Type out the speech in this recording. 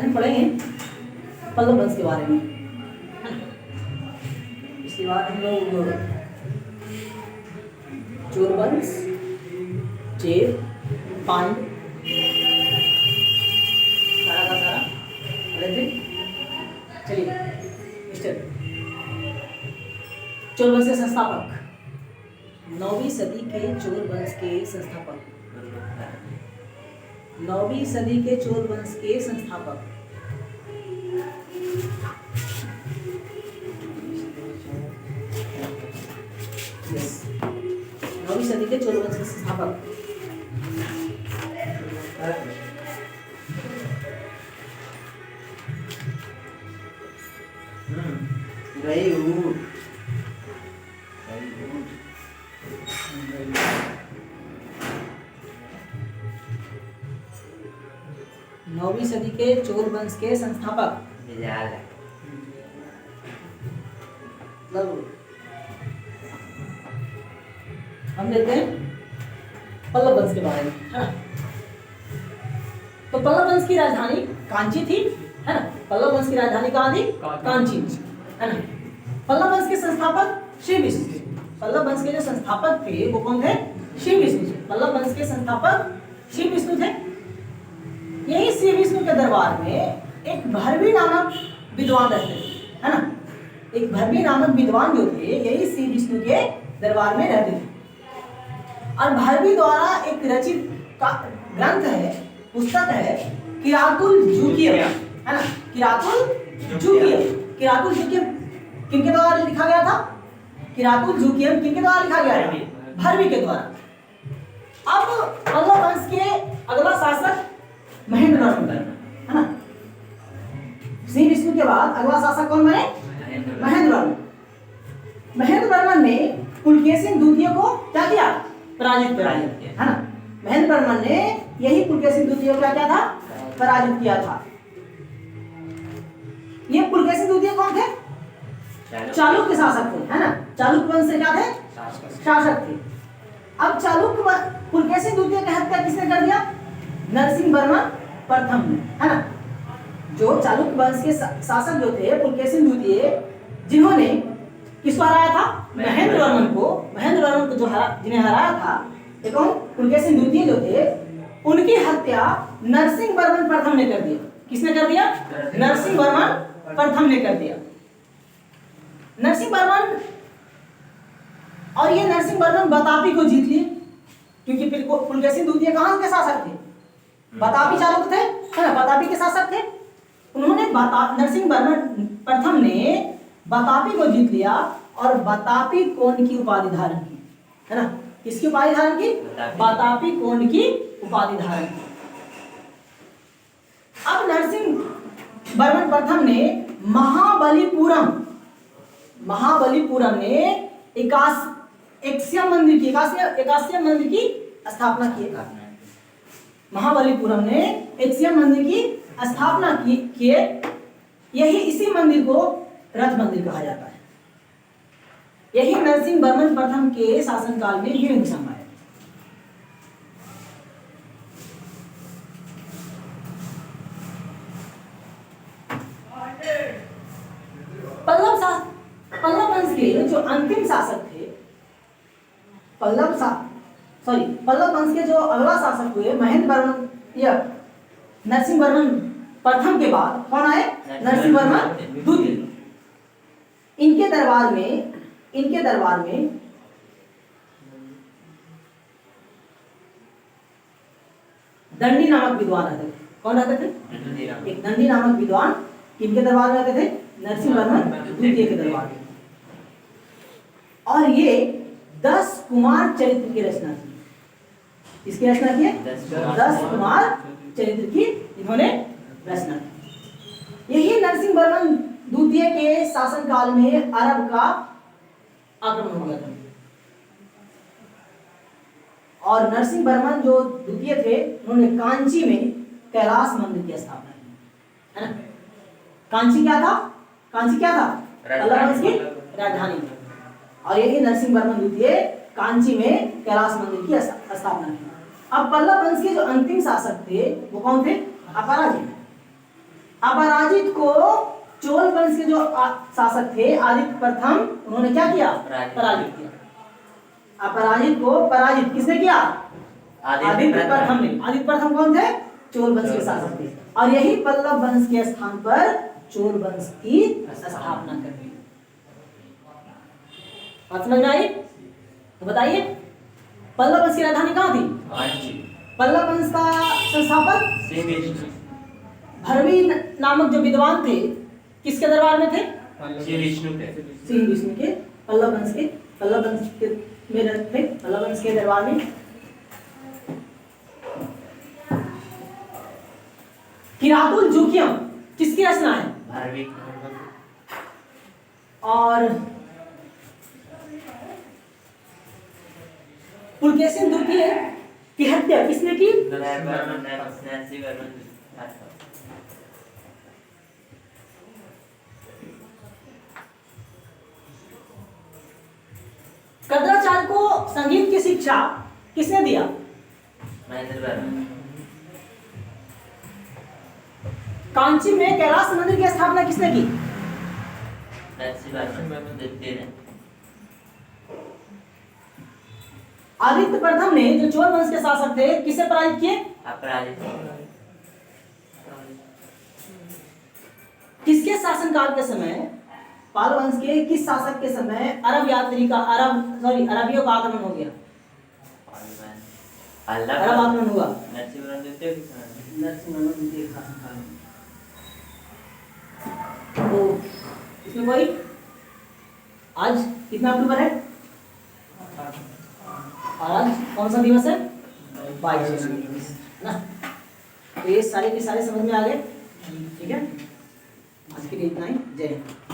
आज हम पढ़ेंगे पल्लव वंश के बारे में। इसके बाद हम लोग चोल वंश, चेर, पांड सारा का सारा पढ़े थे। चलिए मिस्टर चोल वंश के संस्थापक, 9वीं सदी के चोल वंश के संस्थापक, 9वीं सदी के चोल वंश के संस्थापक यस 9वीं सदी के चोल वंश के संस्थापक नौवीं सदी के चोल वंश के संस्थापक हम देखते हैं पल्लव वंश के बारे में, है ना। तो पल्लव वंश की राजधानी कांची थी, है ना। पल्लव वंश की राजधानी कहाँ थी? कांची, है ना। पल्लव वंश के संस्थापक श्री विष्णु थे। पल्लव वंश के जो संस्थापक थे वो कौन थे? श्री विष्णु थे। पल्लव वंश के संस्थापक श्री विष्णु थे। यही श्री विष्णु के दरबार में एक भरवी नामक विद्वान रहते थे, है ना। एक भरवी नामक विद्वान जो थे यही श्री विष्णु के दरबार में रहते थे। और भरवी द्वारा एक रचित ग्रंथ है, पुस्तक है किरातुल जुकियम, है ना। किरातुल जुकियम, किरातुल जुकियम किनके द्वारा लिखा गया था? किरातुल जुकियम किनके द्वारा लिखा गया था? भरवी के द्वारा। अब पल्लव वंश के अगला शासक महेंद्र वर्मन बने, है ना। श्री विष्णु के बाद अगला शासक कौन बने? महेंद्र वर्मन। महेंद्र वर्मन ने पुलकेशिन द्वितीय को क्या किया? पराजित किया, है ना। महेंद्र वर्मन ने यही पुलकेशिन द्वितीय को क्या किया था? पराजित किया था। ये पुलकेशिन द्वितीय कौन थे? चालुक्य शासक थे, है ना। चालुक्य वंश से क्या थे? शासक थे। अब चालुक्य पुलकेशिन द्वितीय की हत्या किसने कर दिया? नरसिंह वर्मन प्रथम ने, है ना। जो चालुक्य वंश के शासक जो थे पुलकेशिन द्वितीय, जिन्होंने किसको हराया था? महेंद्र वर्मन को। महेंद्र वर्मन को जो जिन्हें हराया था ये कौन? पुलकेशिन द्वितीय जो थे, उनकी हत्या नरसिंह वर्मन प्रथम ने कर दिया। किसने कर दिया? नरसिंह वर्मन प्रथम ने कर दिया। नरसिंह वर्मन, और ये नरसिंह वर्मन बतापी को जीत लिए, क्योंकि पुलकेशिन द्वितीय कहाँ के शासक थे? बतापी चालुक्य थे, है ना। बतापी के शासक थे। उन्होंने नरसिंह वर्मन प्रथम ने बतापी को जीत लिया और बतापी कोण की उपाधि धारण की, है ना। किसकी उपाधि धारण की? बतापी कोण की उपाधि धारण की। अब नरसिंह वर्मन प्रथम ने महाबलीपुरम में एकास्यम मंदिर की स्थापना की। महाबलीपुरम ने एक्सियम मंदिर की स्थापना किए। यही इसी मंदिर को रथ मंदिर कहा जाता है। यही नरसिंह वर्मन प्रथम के शासनकाल में ये समाया। पल्लव वंश के जो अंतिम शासक थे, पल्लव वंश के जो अगला शासक हुए महेंद्र वर्मन या नरसिंह वर्मन प्रथम के बाद कौन आए? नरसिंह वर्मन द्वितीय। इनके दरबार में दंडी नामक विद्वान रहते थे। कौन रहते थे? एक दंडी नामक विद्वान किनके दरबार में रहते थे? नरसिंह वर्मन द्वितीय के दरबार में। और ये 10 कुमार चरित्र की रचना की। इसकी रचना की है 10 कुमार चरित्र की इन्होंने रचना की। यही नरसिंह वर्मन द्वितीय के शासनकाल में अरब का आक्रमण हो गया था। और नरसिंह वर्मन जो द्वितीय थे उन्होंने कांची में कैलाश मंदिर की स्थापना की, है ना। कांची क्या था? पल्लव वंश की राजधानी। और यही नरसिंह वर्मन द्वितीय कांची में कैलाश मंदिर की स्थापना की। अब पल्लव वंश के जो अंतिम शासक थे वो कौन थे? अपराजित। अपराजित को चोल वंश के जो शासक थे आदित्य प्रथम, उन्होंने क्या किया? पराजित किया। अपराजित को पराजित किसने किया? आदित्य प्रथम ने। आदित्य प्रथम कौन थे? चोल वंश के शासक थे। और यही पल्लव वंश के स्थान पर चोल वंश की स्थापना कर दी। बात समझ में आई? तो बताइए पल्लव वंश की राजधानी कहाँ थी? पल्लव वंश का संस्थापक भरवी नामक जो विद्वान थे किसके दरबार में थे? श्री विष्णु के पल्लव वंश के में थे, पल्लव वंश के दरबार में। किरातुल जुकियम किसकी रचना है? भरवी। और पुलकेशिन द्वितीय की हत्या किसने की? कद्राचार्य को संगीत की शिक्षा किसने दिया? कांची में कैलाश मंदिर की स्थापना किसने की? आदित्य प्रथम ने जो चोल वंश के शासक थे किसे पराजित किए? किसके शासनकाल के समय, पाल वंश के किस शासक के समय अरबियों का आगमन हो गया? अरब आगमन हुआ नरसिंह द्वितीय के शासनकाल में। तो इसमें कोई आज कितना अक्टूबर है? आज कौन सा दिवस है? 22 ना। तो ये सारे के सारे समझ में आ गए। ठीक है, आज के लिए इतना ही। जय हिंद।